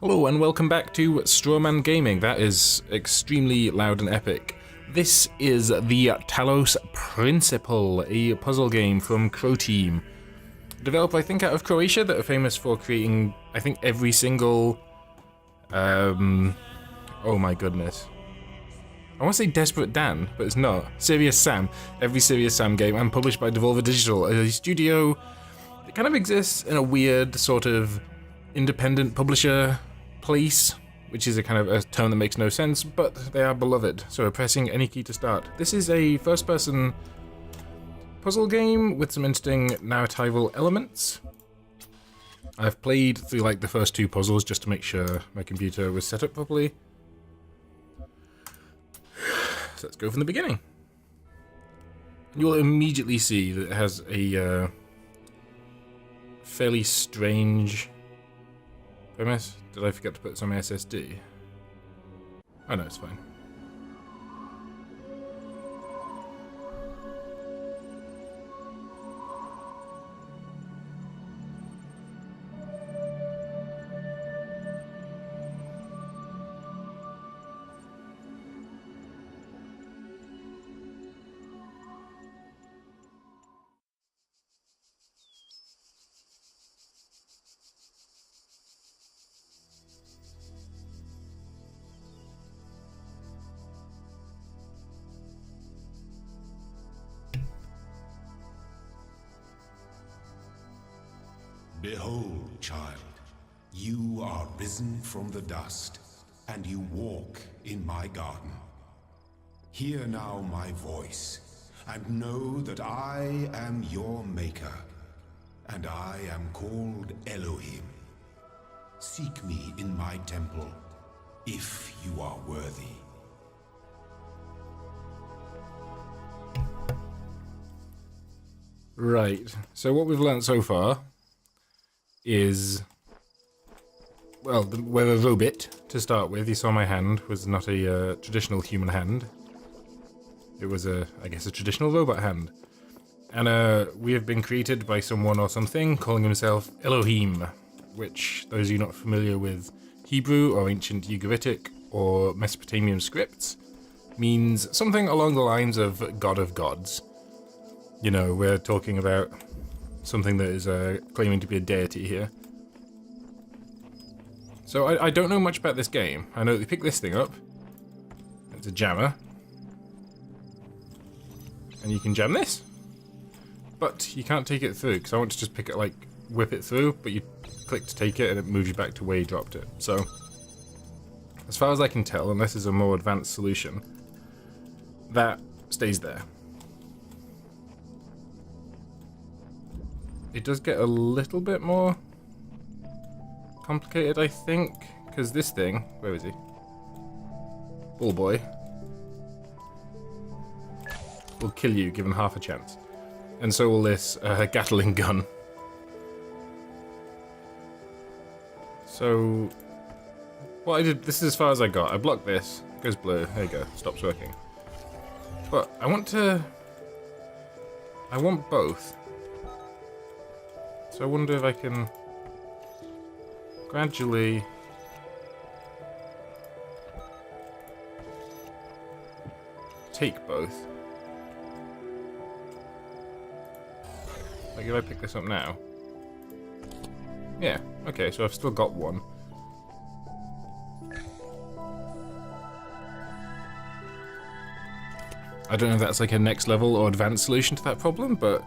Hello and welcome back to Strawman Gaming. That is extremely loud and epic. This is the Talos Principle, a puzzle game from Croteam. Developed, I think, out of Croatia, that are famous for creating, I think, every single... oh my goodness. I want to say Desperate Dan, but it's not. Serious Sam. Every Serious Sam game, and published by Devolver Digital, a studio that kind of exists in a weird sort of independent publisher place, which is a kind of a term that makes no sense, but they are beloved, so pressing any key to start. This is a first-person puzzle game with some interesting narratival elements. I've played through like the first two puzzles just to make sure my computer was set up properly. So let's go from the beginning. And you will immediately see that it has a fairly strange premise. Did I forget to put some SSD? Oh no, it's fine. Behold, child, you are risen from the dust, and you walk in my garden. Hear now my voice, and know that I am your maker, and I am called Elohim. Seek me in my temple, if you are worthy. Right, so what we've learned so far is, well, we're a robot to start with. You saw my hand was not a traditional human hand. It was I guess a traditional robot hand. And we have been created by someone or something calling himself Elohim, which, those of you not familiar with Hebrew or ancient Ugaritic or Mesopotamian scripts, means something along the lines of God of Gods. You know, we're talking about something that is claiming to be a deity here. So I don't know much about this game. I know that you pick this thing up. It's a jammer. And you can jam this. But you can't take it through, because I want to just pick it, like, whip it through, but you click to take it and it moves you back to where you dropped it. So, as far as I can tell, unless there's a more advanced solution, that stays there. It does get a little bit more complicated, I think, because this thing, where is he? Bull boy. Will kill you given half a chance. And so will this Gatling gun. So, what I did, this is as far as I got. I blocked this, it goes blue, there you go, stops working. But I want both. So I wonder if I can gradually take both. Like if I pick this up now. Yeah, okay, so I've still got one. I don't know if that's like a next level or advanced solution to that problem, but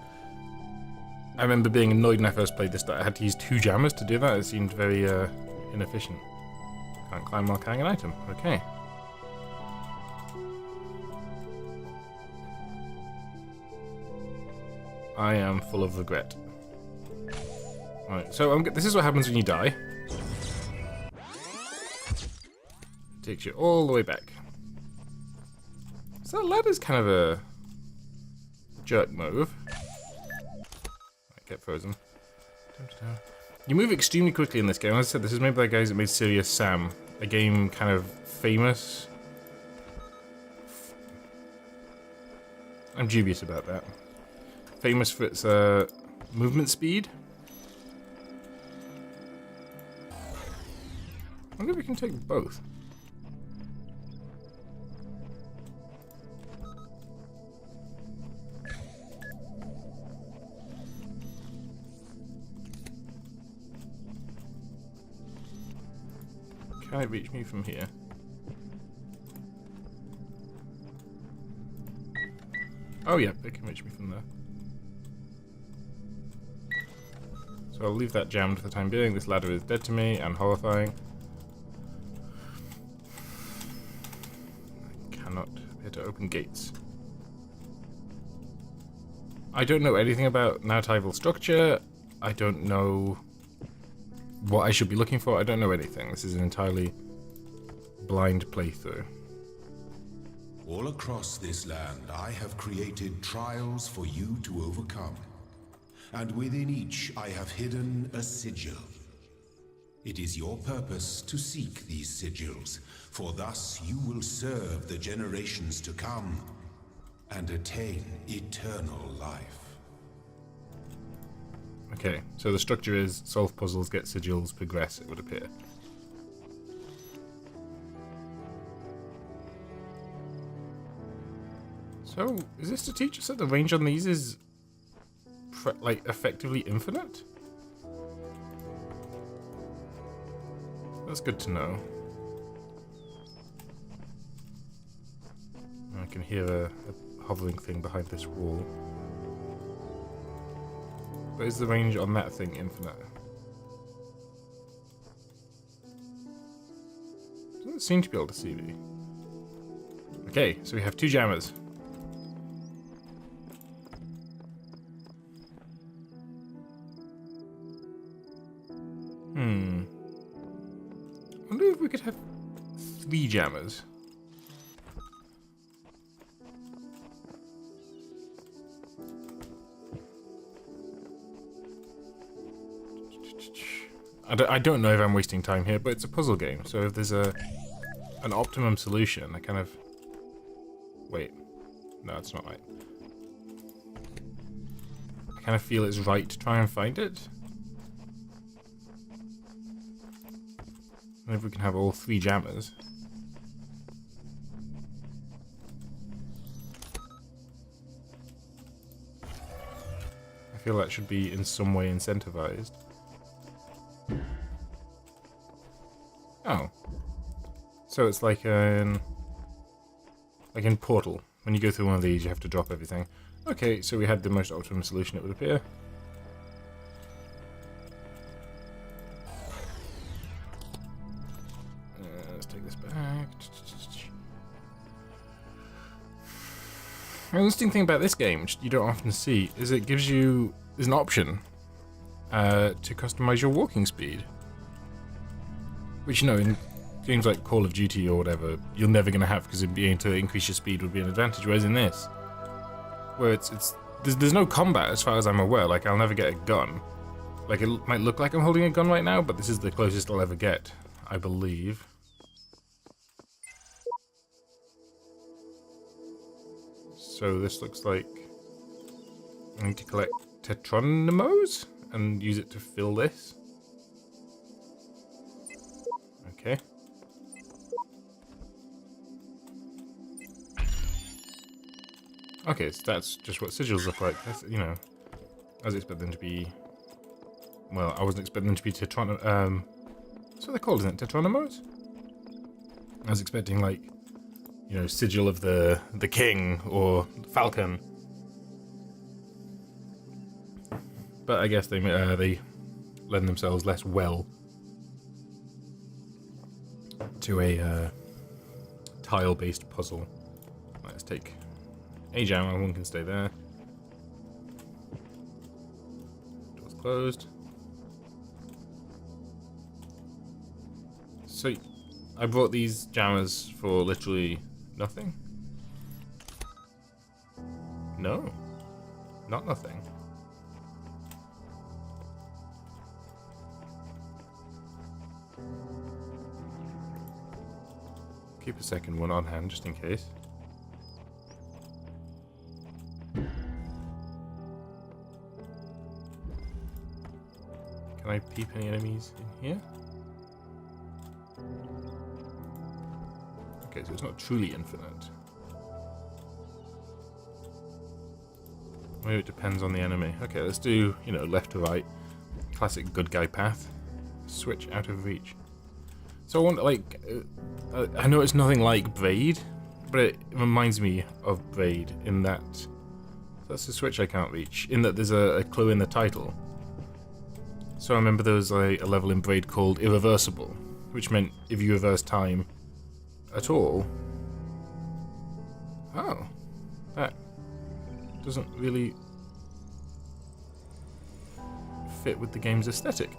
I remember being annoyed when I first played this that I had to use two jammers to do that. It seemed very inefficient. Can't climb while carrying an item. Okay. I am full of regret. Right, so this is what happens when you die. Takes you all the way back. So that ladder's kind of a jerk move. Get frozen. You move extremely quickly in this game. As I said, this is made by the guys that made Serious Sam, a game kind of famous. I'm dubious about that. Famous for its movement speed. wonder if we can take both. Can it reach me from here? Oh yeah, it can reach me from there. So I'll leave that jammed for the time being. This ladder is dead to me and horrifying. I cannot appear to open gates. I don't know anything about narratival structure. I don't know what I should be looking for. I don't know anything. This is an entirely blind playthrough. All across this land, I have created trials for you to overcome. And within each, I have hidden a sigil. It is your purpose to seek these sigils, for thus you will serve the generations to come and attain eternal life. Okay, so the structure is solve puzzles, get sigils, progress, it would appear. So, is this to teach us that the range on these is, like, effectively infinite? That's good to know. I can hear a hovering thing behind this wall. But is the range on that thing infinite? Doesn't seem to be able to see me. Okay, so we have 2 jammers. I wonder if we could have 3 jammers. I don't know if I'm wasting time here, but it's a puzzle game, so if there's an optimum solution, I kind of... Wait. No, it's not right. I kind of feel it's right to try and find it. And if we can have all 3 jammers. I feel that should be in some way incentivized. Oh. So it's like in Portal. When you go through one of these, you have to drop everything. Okay, so we had the most optimum solution, it would appear. Let's take this back. The interesting thing about this game, which you don't often see, is it gives you... There's an option to customize your walking speed. Which, you know, in games like Call of Duty or whatever, you're never going to have, because being able to increase your speed would be an advantage. Whereas in this, where there's no combat as far as I'm aware. Like, I'll never get a gun. Like, it might look like I'm holding a gun right now, but this is the closest I'll ever get, I believe. So this looks like I need to collect tetronymos and use it to fill this. Okay. Okay, so that's just what sigils look like. That's, you know, I was expecting them to be... Well, I wasn't expecting them to be that's what they're called, isn't it? Tetronymos? I was expecting, like, you know, sigil of the king or falcon. But I guess they lend themselves less well to a tile-based puzzle. Right, let's take a jammer, one can stay there. Door's closed. So, I brought these jammers for literally nothing? No. Not nothing. Keep a second one on hand, just in case. Can I peep any enemies in here? Okay, so it's not truly infinite. Maybe it depends on the enemy. Okay, let's do, you know, left to right. Classic good guy path. Switch out of reach. So I want, like, I know it's nothing like Braid, but it reminds me of Braid in that that's the switch I can't reach, in that there's a clue in the title. So I remember there was a level in Braid called Irreversible, which meant if you reverse time at all... Oh, that doesn't really fit with the game's aesthetic.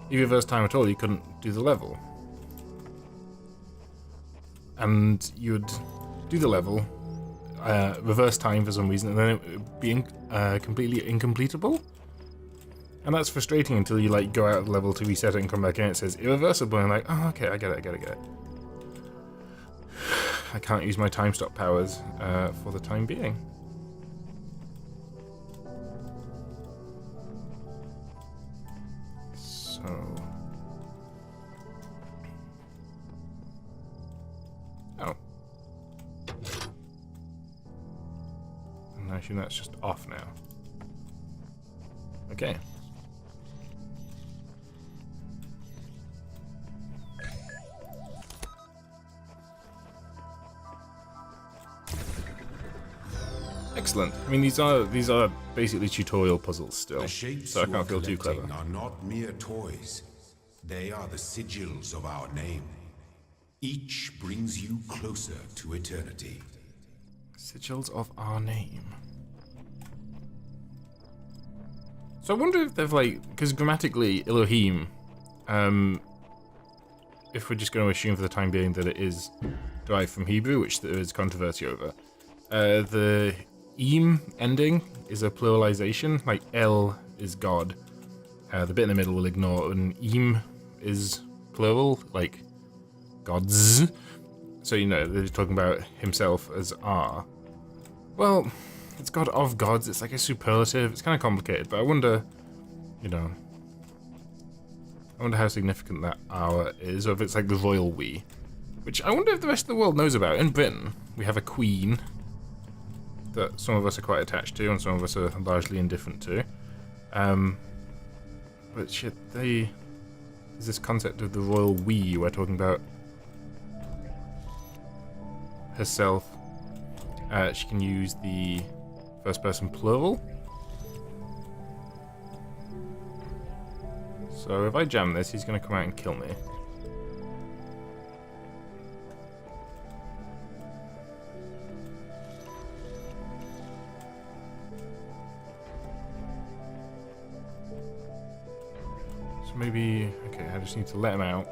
If you reverse time at all, you couldn't do the level. And you would do the level, reverse time for some reason, and then it would be completely incompletable. And that's frustrating until you like go out of the level to reset it and come back in. It says irreversible, and I'm like, oh, okay, I get it. I can't use my time stop powers for the time being. So... Oh. And I assume that's just off now. Okay. Excellent. I mean, these are basically tutorial puzzles still, The shapes so I you can't are feel too clever. collecting are not mere toys. They are the sigils of our name. Each brings you closer to eternity. Sigils of our name. So I wonder if they've like, because grammatically Elohim, if we're just going to assume for the time being that it is derived from Hebrew, which there is controversy over, the Eem ending is a pluralization, like El is God. The bit in the middle we'll ignore, and Eem is plural, like gods. So, you know, they're talking about himself as R. Well, it's God of gods, it's like a superlative, it's kind of complicated, but I wonder, you know, I wonder how significant that R is, or if it's like the royal we. Which I wonder if the rest of the world knows about. In Britain, we have a queen that some of us are quite attached to, and some of us are largely indifferent to. But shit, there's this concept of the royal we, we're talking about herself. She can use the first person plural. So if I jam this, he's going to come out and kill me. So maybe, okay, I just need to let him out.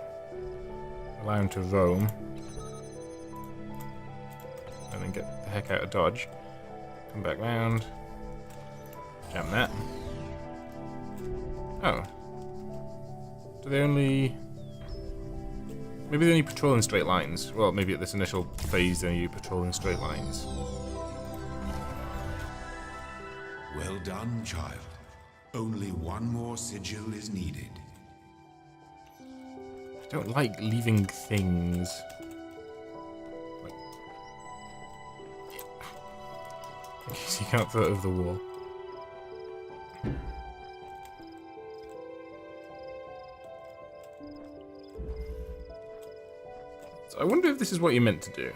Allow him to roam. And then get the heck out of dodge. Come back round. Jam that. Oh. Do they only... Maybe they only patrol in straight lines. Well, maybe at this initial phase they only patrol in straight lines. Well done, child. Only one more sigil is needed. I don't like leaving things... So you can't throw it over the wall. So I wonder if this is what you meant to do.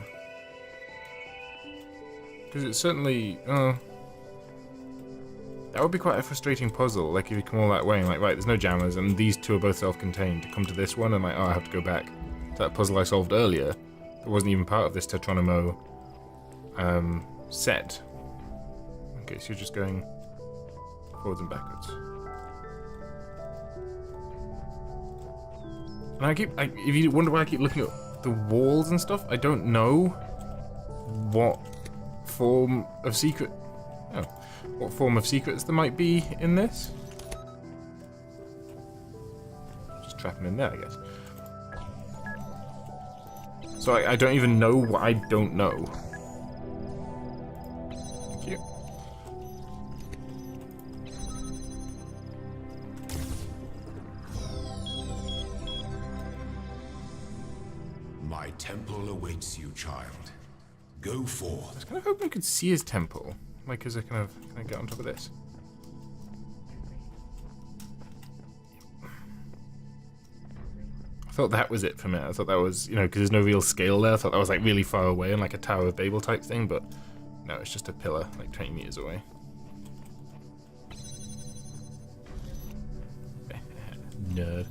Because it's certainly... that would be quite a frustrating puzzle, like if you come all that way and like, right, there's no jammers, and these two are both self-contained. To come to this one, and like, oh, I have to go back to that puzzle I solved earlier. That wasn't even part of this Tetronimo set. Okay, so you're just going forwards and backwards. And if you wonder why I keep looking at the walls and stuff, I don't know what form of secret... Oh, what form of secrets there might be in this. Just trap him in there, I guess. So I don't even know what I don't know. Thank you. My temple awaits you, child. Go forth. I was kind of hoping I could see his temple. Like, as I can I get on top of this? I thought that was it for me. I thought that was, you know, because there's no real scale there. I thought that was like really far away and like a Tower of Babel type thing, but no, it's just a pillar like 20 meters away. Nerd.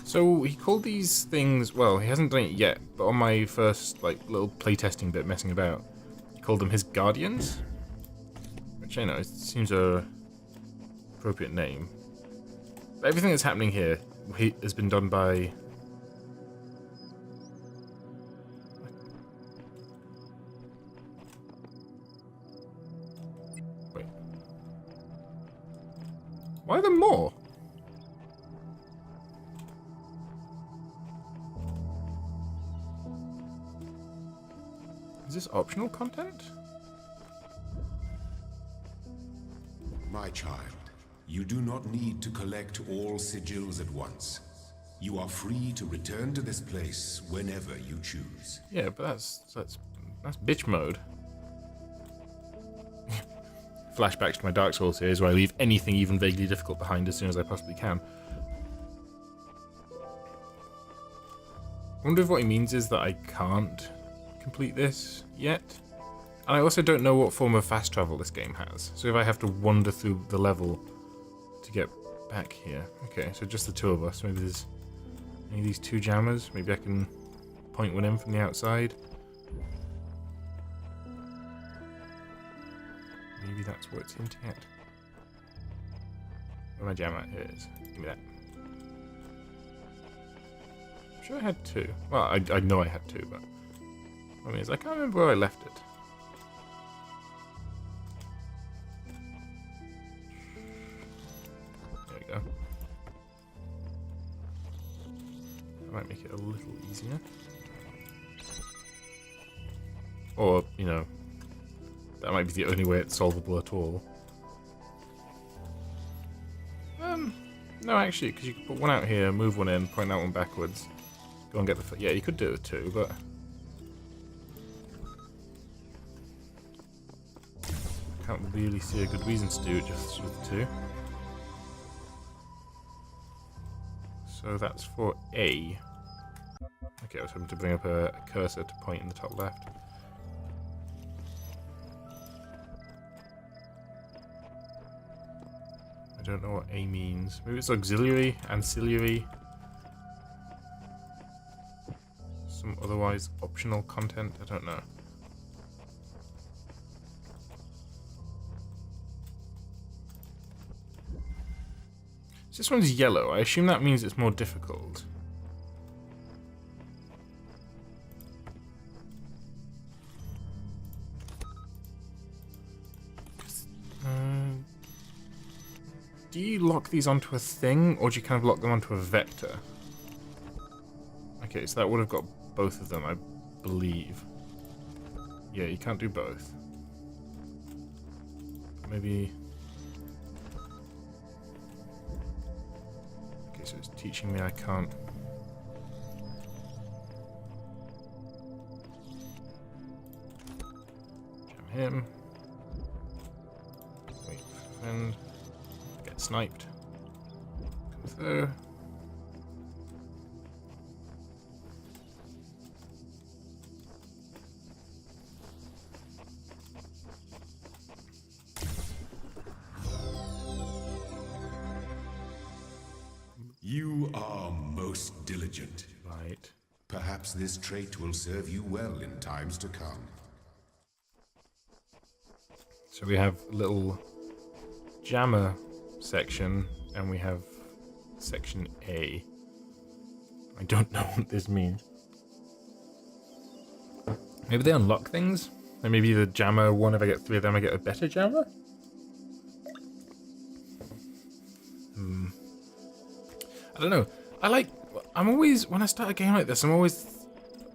So he called these things, well, he hasn't done it yet, but on my first like little playtesting bit messing about, he called them his guardians, which I know it seems a appropriate name. But everything that's happening here has been done by wait. Why are there more? Is this optional content? My child, you do not need to collect all sigils at once. You are free to return to this place whenever you choose. Yeah, but that's bitch mode. Flashbacks to my Dark Souls series where I leave anything even vaguely difficult behind as soon as I possibly can. I wonder if what he means is that I can't complete this yet. And I also don't know what form of fast travel this game has. So if I have to wander through the level to get back here. Okay, so just the two of us. Maybe there's any of these two jammers. Maybe I can point one in from the outside. Maybe that's what it's hinting at. Where my jam at? Here it is. Give me that. I'm sure I had two. Well, I know I had two, but I mean, I can't remember where I left it. There we go. That might make it a little easier. Or, you know, that might be the only way it's solvable at all. No, actually, because you could put one out here, move one in, point that one backwards, go and get the... Yeah, you could do it too, but... I can't really see a good reason to do it just with two. So that's for A. Okay, I was hoping to bring up a cursor to point in the top left. I don't know what A means. Maybe it's auxiliary, ancillary, some otherwise optional content. I don't know. So this one's yellow. I assume that means it's more difficult. Do you lock these onto a thing, or do you kind of lock them onto a vector? Okay, so that would have got both of them, I believe. Yeah, you can't do both. Maybe... Okay, so it's teaching me I can't... Jam him. Wait for friend. Get sniped. Come through. You are most diligent. Right. Perhaps this trait will serve you well in times to come. So we have a little jammer section, and we have section A. I don't know what this means. Maybe they unlock things? And maybe the jammer one, if I get 3 of them, I get a better jammer? I don't know. I'm always, when I start a game like this, I'm always,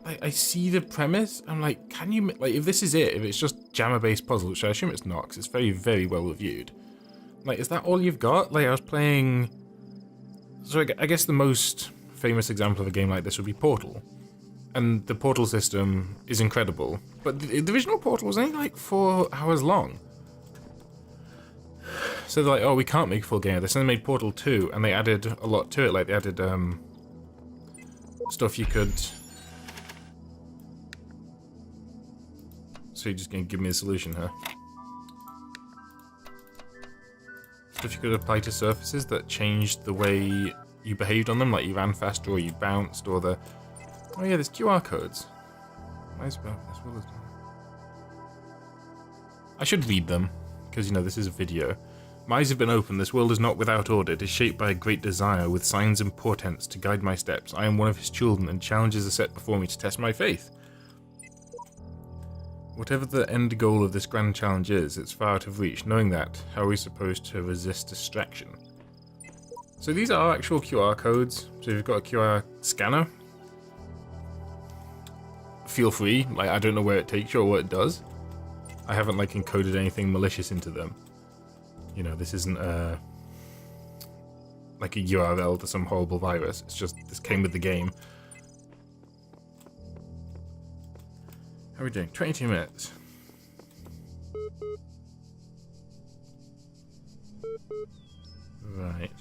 I see the premise, I'm like, can you, like, if this is it, if it's just jammer-based puzzle, which I assume it's not, because it's very, very well reviewed. Like, is that all you've got? Like, I was playing, so I guess the most famous example of a game like this would be Portal. And the Portal system is incredible. But the original Portal was only like 4 hours long. So they're like, oh, we can't make a full game of this. And they made Portal 2, and they added a lot to it. Like, they added stuff you could... So you're just going to give me a solution, huh? Stuff you could apply to surfaces that changed the way you behaved on them, like you ran faster or you bounced, or the... Oh yeah, there's QR codes. Nice about this well as done. I should read them, because, you know, this is a video. My eyes have been opened, this world is not without order, it is shaped by a great desire, with signs and portents to guide my steps. I am one of his children, and challenges are set before me to test my faith. Whatever the end goal of this grand challenge is, it's far out of reach. Knowing that, how are we supposed to resist distraction? So these are actual QR codes. So if you've got a QR scanner, feel free. Like, I don't know where it takes you or what it does. I haven't, like, encoded anything malicious into them. You know, this isn't like a URL to some horrible virus. It's just, this came with the game. How are we doing? 22 minutes. Right.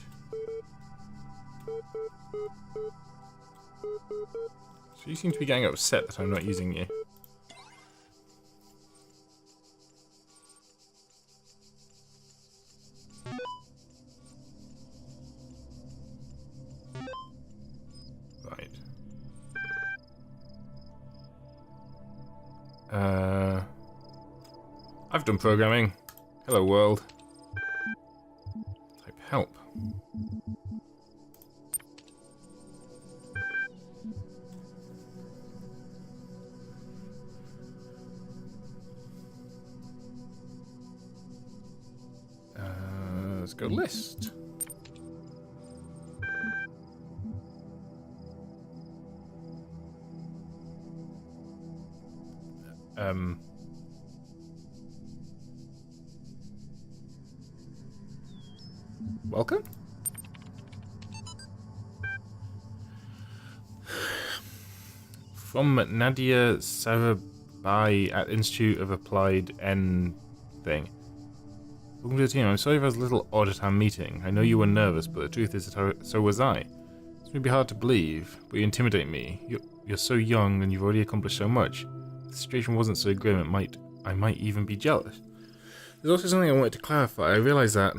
So you seem to be getting upset that I'm not using you. Right. I've done programming. Hello world. Type help. Let's go list. Welcome. From Nadia Sarabai at Institute of Applied N thing. Welcome to the team. I'm sorry if I was a little odd at our meeting. I know you were nervous, but the truth is that so was I. It's maybe hard to believe, but you intimidate me. You're so young and you've already accomplished so much. If the situation wasn't so grim, I might even be jealous. There's also something I wanted to clarify. I realise that,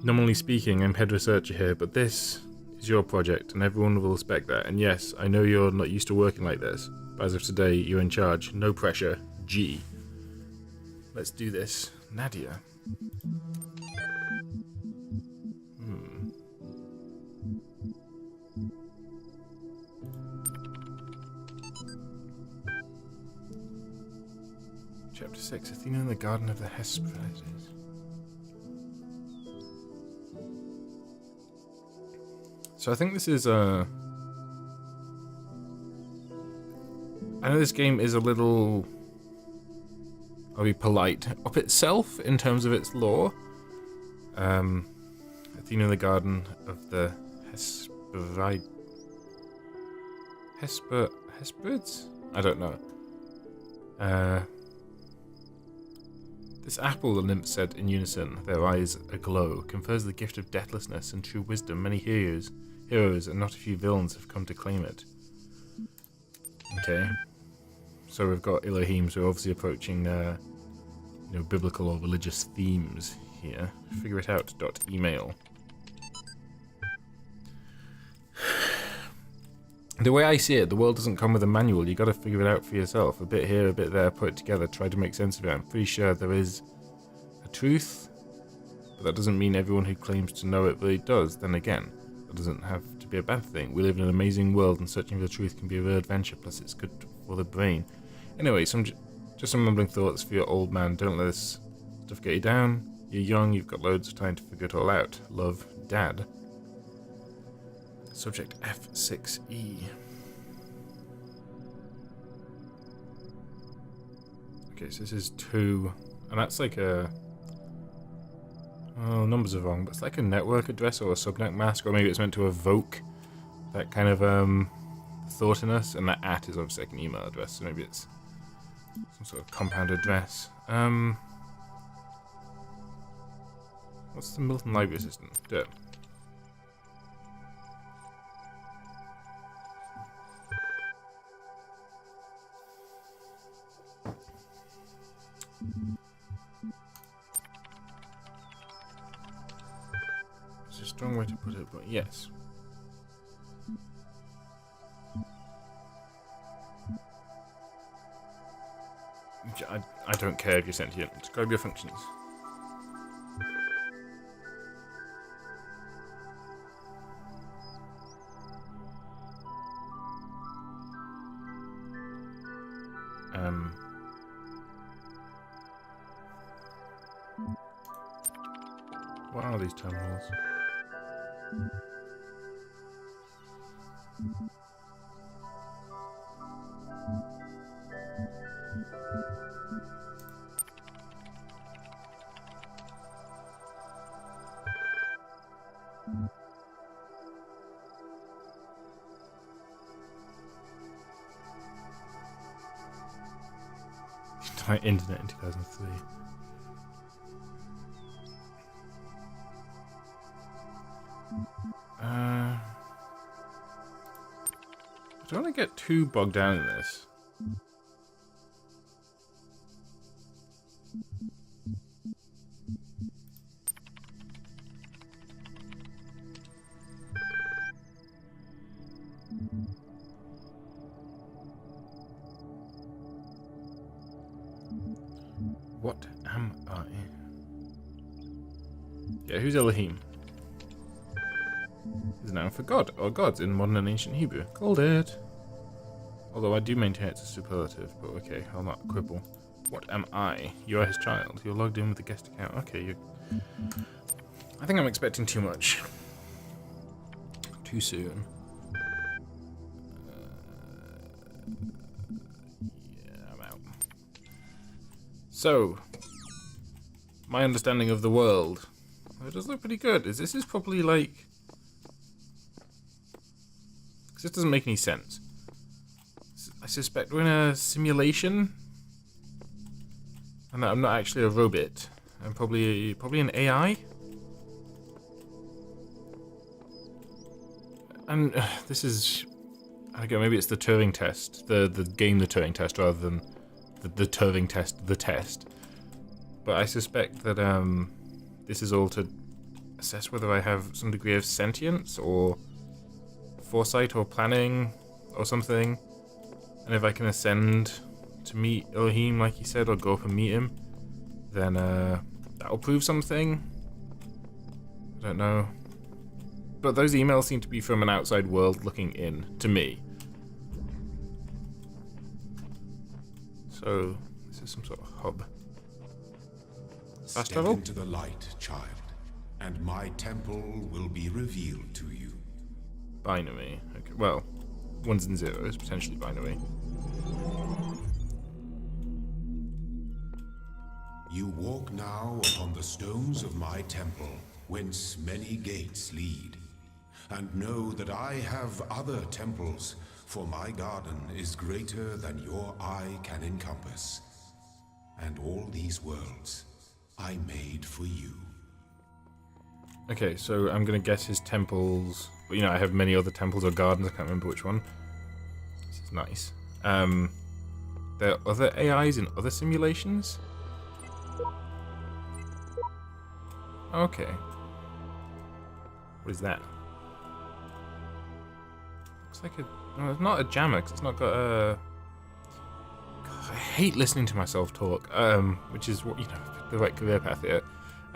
nominally speaking, I'm head researcher here, but this is your project, and everyone will respect that. And yes, I know you're not used to working like this, but as of today, you're in charge. No pressure. G. Let's do this. Nadia. Chapter 6, Athena in the Garden of the Hesperides. So I think this is I know this game is a little, I'll be polite, up itself in terms of its lore. Athena in the Garden of the Hesperides? I don't know. This apple, the nymph said in unison, their eyes aglow, confers the gift of deathlessness and true wisdom. Many heroes and not a few villains have come to claim it. Okay. So we've got Elohim, so we're obviously approaching, biblical or religious themes here. Figure it out. .email. The way I see it, the world doesn't come with a manual. You got to figure it out for yourself. A bit here, a bit there, put it together, try to make sense of it. I'm pretty sure there is a truth, but that doesn't mean everyone who claims to know it really does. Then again, that doesn't have to be a bad thing. We live in an amazing world, and searching for the truth can be a real adventure. Plus, it's good for the brain. Anyway, just some mumbling thoughts for your old man. Don't let this stuff get you down. You're young. You've got loads of time to figure it all out. Love, Dad. Subject F6E. Okay, so this is 2, and that's like a... Oh, numbers are wrong, but it's like a network address or a subnet mask, or maybe it's meant to evoke that kind of thought in us, and that @ is obviously like an email address, so maybe it's some sort of compound address. What's the Milton Library Assistant? Do it. It's a strong way to put it, but yes. I don't care if you're sentient. Describe your functions. What are these terminals? Internet in 2003. I don't want to get too bogged down in this. What am I? Yeah, who's Elohim? Is a noun for God, or gods in modern and ancient Hebrew. Called it. Although I do maintain it's a superlative, but okay, I'll not quibble. What am I? You are his child. You're logged in with the guest account. Okay, you. I think I'm expecting too much. Too soon. Yeah, I'm out. So, my understanding of the world. It does look pretty good. This is probably like... Because this doesn't make any sense. I suspect we're in a simulation. And that I'm not actually a robot. I'm probably an AI. And this is... I don't know, maybe it's the Turing test. The game The Turing test rather than the Turing test, the test. But I suspect that this is all to assess whether I have some degree of sentience or foresight or planning or something. And if I can ascend to meet Elohim, like he said, or go up and meet him, then that'll prove something. I don't know. But those emails seem to be from an outside world looking in, to me. So, this is some sort of hub. Fast Step travel? into the light, child, and my temple will be revealed to you. Binary. Okay, well, ones and zeros, potentially binary. You walk now upon the stones of my temple, whence many gates lead. And know that I have other temples, for my garden is greater than your eye can encompass. And all these worlds I made for you. Okay, so I'm gonna guess his temples. But, I have many other temples or gardens. I can't remember which one. This is nice. There are other AIs in other simulations. Okay. What is that? Looks like a... No, it's not a jammer, 'cause it's not got a... God, I hate listening to myself talk, which is, the right career path here. It's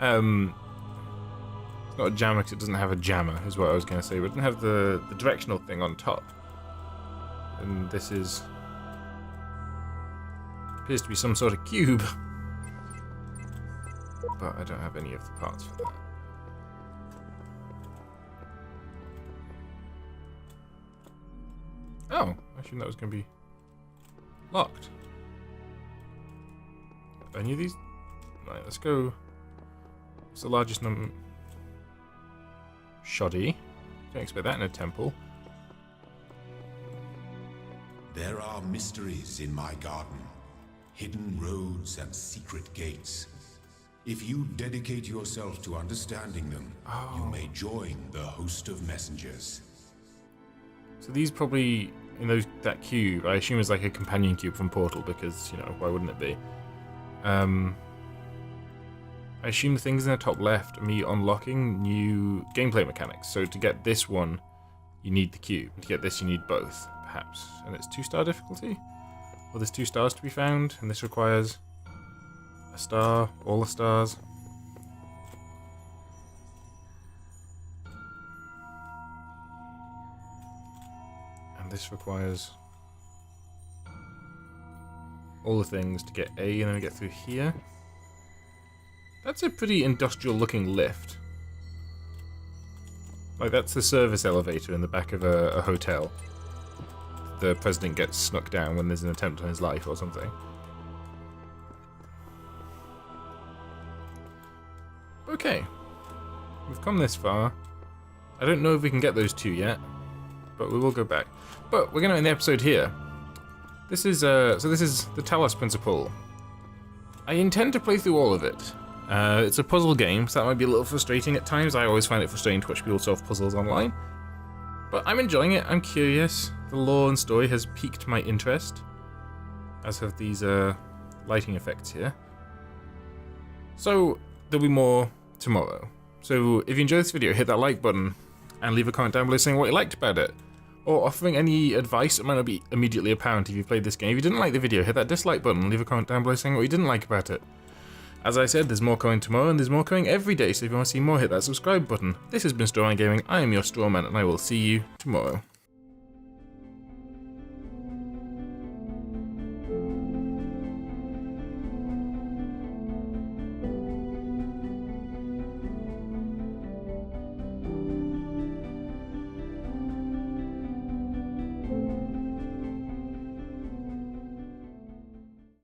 not a jammer because it doesn't have a jammer, is what I was going to say, but it doesn't have the directional thing on top. And this is... appears to be some sort of cube. But I don't have any of the parts for that. Oh, I assumed that was going to be locked. Any of these? Right, let's go. What's the largest number? Shoddy. Don't expect that in a temple. There are mysteries in my garden, hidden roads and secret gates. If you dedicate yourself to understanding them, you may join the host of messengers. So these probably, in that cube, I assume is like a companion cube from Portal, because, you know, why wouldn't it be? I assume the things in the top left are me unlocking new gameplay mechanics. So to get this one, you need the cube. To get this, you need both, perhaps. And it's 2-star difficulty? Well, there's 2 stars to be found, and this requires a star, all the stars. And this requires all the things to get A, and then we get through here. That's a pretty industrial looking lift. Like, that's the service elevator in the back of a hotel. The president gets snuck down when there's an attempt on his life or something. Okay. We've come this far. I don't know if we can get those 2 yet, but we will go back. But we're going to end the episode here. This is this is the Talos Principle. I intend to play through all of it. It's a puzzle game, so that might be a little frustrating at times. I always find it frustrating to watch people solve puzzles online. But I'm enjoying it, I'm curious. The lore and story has piqued my interest, as have these lighting effects here. So, there'll be more tomorrow. So, if you enjoyed this video, hit that like button, and leave a comment down below saying what you liked about it, or offering any advice that might not be immediately apparent if you've played this game. If you didn't like the video, hit that dislike button, and leave a comment down below saying what you didn't like about it. As I said, there's more coming tomorrow, and there's more coming every day, so if you want to see more, hit that subscribe button. This has been Strawman Gaming, I am your Strawman, and I will see you tomorrow.